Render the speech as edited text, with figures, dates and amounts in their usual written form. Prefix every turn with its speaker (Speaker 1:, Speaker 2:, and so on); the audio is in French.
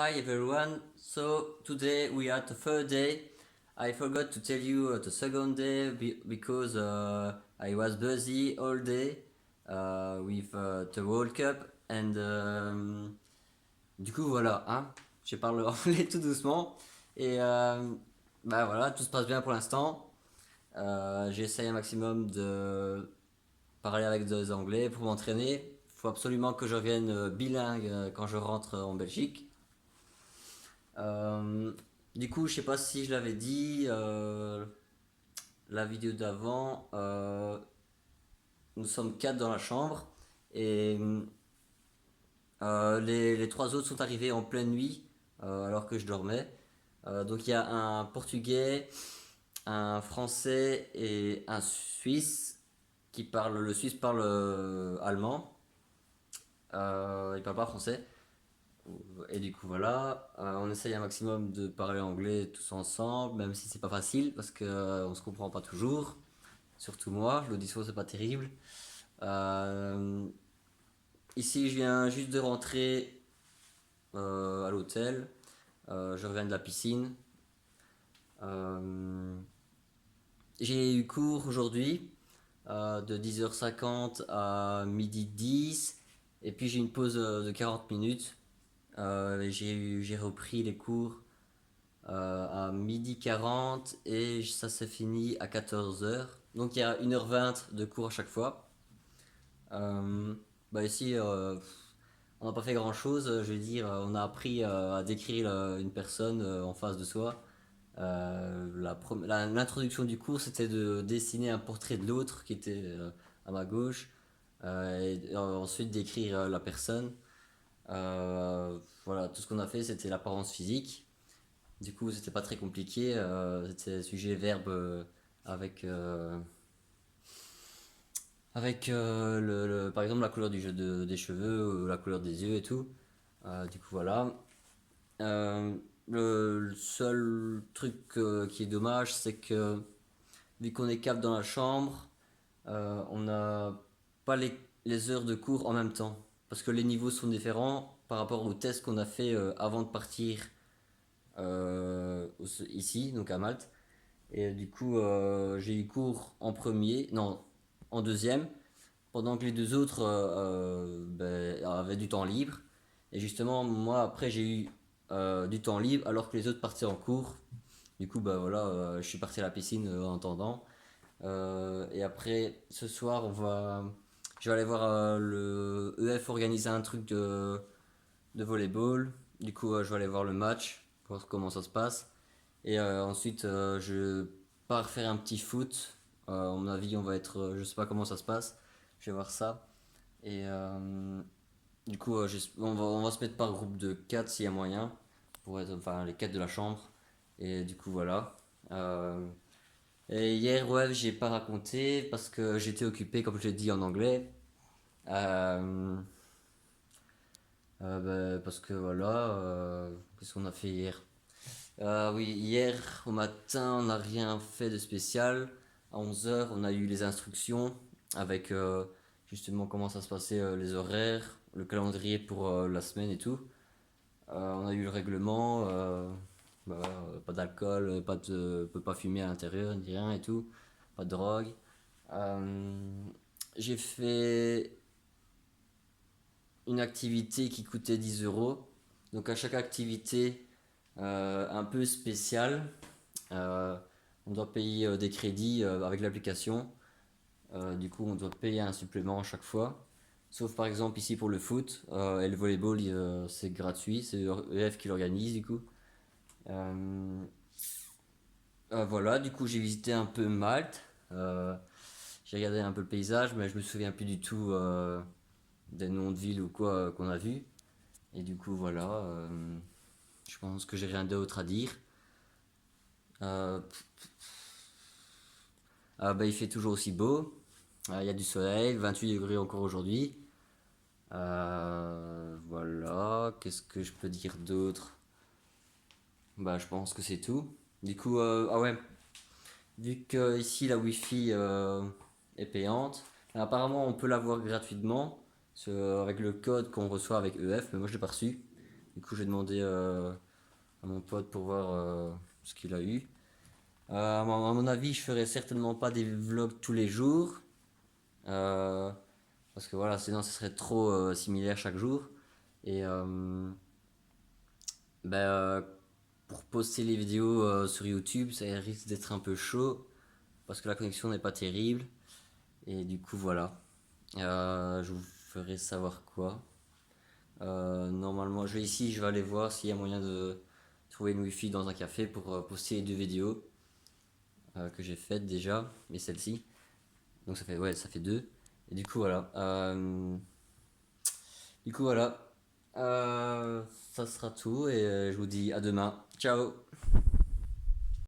Speaker 1: Hi everyone, so today we are the third day. I forgot to tell you the second day because I was busy all day with the World Cup and du coup voilà, hein, je parle anglais tout doucement et bah voilà, tout se passe bien pour l'instant. J'essaye un maximum de parler avec des Anglais pour m'entraîner. Il faut absolument que je revienne bilingue quand je rentre en Belgique. Euh, du coup, je sais pas si je l'avais dit, la vidéo d'avant, nous sommes quatre dans la chambre et les trois autres sont arrivés en pleine nuit alors que je dormais. Donc il y a un Portugais, un Français et un Suisse qui parle. Le Suisse parle allemand, il parle pas français. Et du coup, voilà, on essaye un maximum de parler anglais tous ensemble, même si c'est pas facile parce que on se comprend pas toujours. Surtout moi, l'audition c'est pas terrible. Euh, Ici, je viens juste de rentrer à l'hôtel. Je reviens de la piscine. Euh, j'ai eu cours aujourd'hui de 10h50 à midi 10. Et puis j'ai une pause de 40 minutes. J'ai repris les cours à midi 40 et ça s'est fini à 14h. Donc il y a 1h20 de cours à chaque fois. Euh, Bah ici, on n'a pas fait grand chose. Je veux dire, on a appris à décrire une personne en face de soi. L'introduction du cours, c'était de dessiner un portrait de l'autre qui était à ma gauche. Et ensuite d'écrire la personne. Voilà, tout ce qu'on a fait, c'était l'apparence physique. Du coup, c'était pas très compliqué. C'était sujet verbe avec par exemple la couleur des cheveux, ou la couleur des yeux et tout. Du coup, voilà. Le seul truc qui est dommage, c'est que vu qu'on est quatre dans la chambre, on n'a pas les heures de cours en même temps. Parce que les niveaux sont différents par rapport au test qu'on a fait avant de partir ici, donc à Malte. Et du coup, j'ai eu cours en premier, non, en deuxième, pendant que les deux autres ben, avaient du temps libre. Et justement, moi, après, j'ai eu du temps libre alors que les autres partaient en cours. Du coup, bah voilà, je suis parti à la piscine en attendant. Et après, ce soir, je vais aller voir le EF organiser un truc de volleyball. Du coup, je vais aller voir le match, voir comment ça se passe. Et ensuite, je pars faire un petit foot. À mon avis, on va être. Je sais pas comment ça se passe. Je vais voir ça. Et du coup, on va se mettre par groupe de 4 s'il y a moyen. Pour être, enfin, les 4 de la chambre. Et du coup, voilà. Euh, et hier, ouais, j'ai pas raconté parce que j'étais occupé, comme je l'ai dit en anglais. Euh, parce que voilà. Qu'est-ce qu'on a fait hier? Oui, hier au matin, on n'a rien fait de spécial. À 11h, on a eu les instructions avec justement comment ça se passait, les horaires, le calendrier pour la semaine et tout. On a eu le règlement, bah, pas d'alcool, peut pas fumer à l'intérieur, ni rien et tout, pas de drogue. Euh, j'ai fait une activité qui coûtait 10 euros. Donc à chaque activité un peu spéciale, euh, on doit payer des crédits avec l'application. Du coup, on doit payer un supplément à chaque fois. Sauf par exemple ici pour le foot et le volleyball, c'est gratuit, c'est EF qui l'organise du coup. Euh, voilà, du coup j'ai visité un peu Malte. Euh, j'ai regardé un peu le paysage, mais je me souviens plus du tout des noms de villes ou quoi qu'on a vu. Et du coup voilà, je pense que j'ai rien d'autre à dire. Euh, bah, il fait toujours aussi beau. Il y a du soleil, 28 degrés encore aujourd'hui. Voilà, qu'est-ce que je peux dire d'autre? Bah, je pense que c'est tout. Du coup, ah ouais, vu que ici la Wi-Fi est payante, apparemment on peut l'avoir gratuitement avec le code qu'on reçoit avec EF, mais moi je l'ai pas reçu. Du coup, j'ai demandé à mon pote pour voir ce qu'il a eu. À mon avis, je ferai certainement pas des vlogs tous les jours. euh, Parce que voilà, sinon ce serait trop similaire chaque jour. Et ben, pour poster les vidéos sur YouTube, ça risque d'être un peu chaud. Parce que la connexion n'est pas terrible. Et du coup, voilà. Je vous ferai savoir quoi. Normalement, je vais ici, je vais aller voir s'il y a moyen de trouver une wifi dans un café pour poster les deux vidéos que j'ai faites déjà, et celle-ci. Donc ça fait, ouais, ça fait deux. Et du coup, voilà. Du coup, voilà. Ça sera tout et je vous dis à demain. Ciao!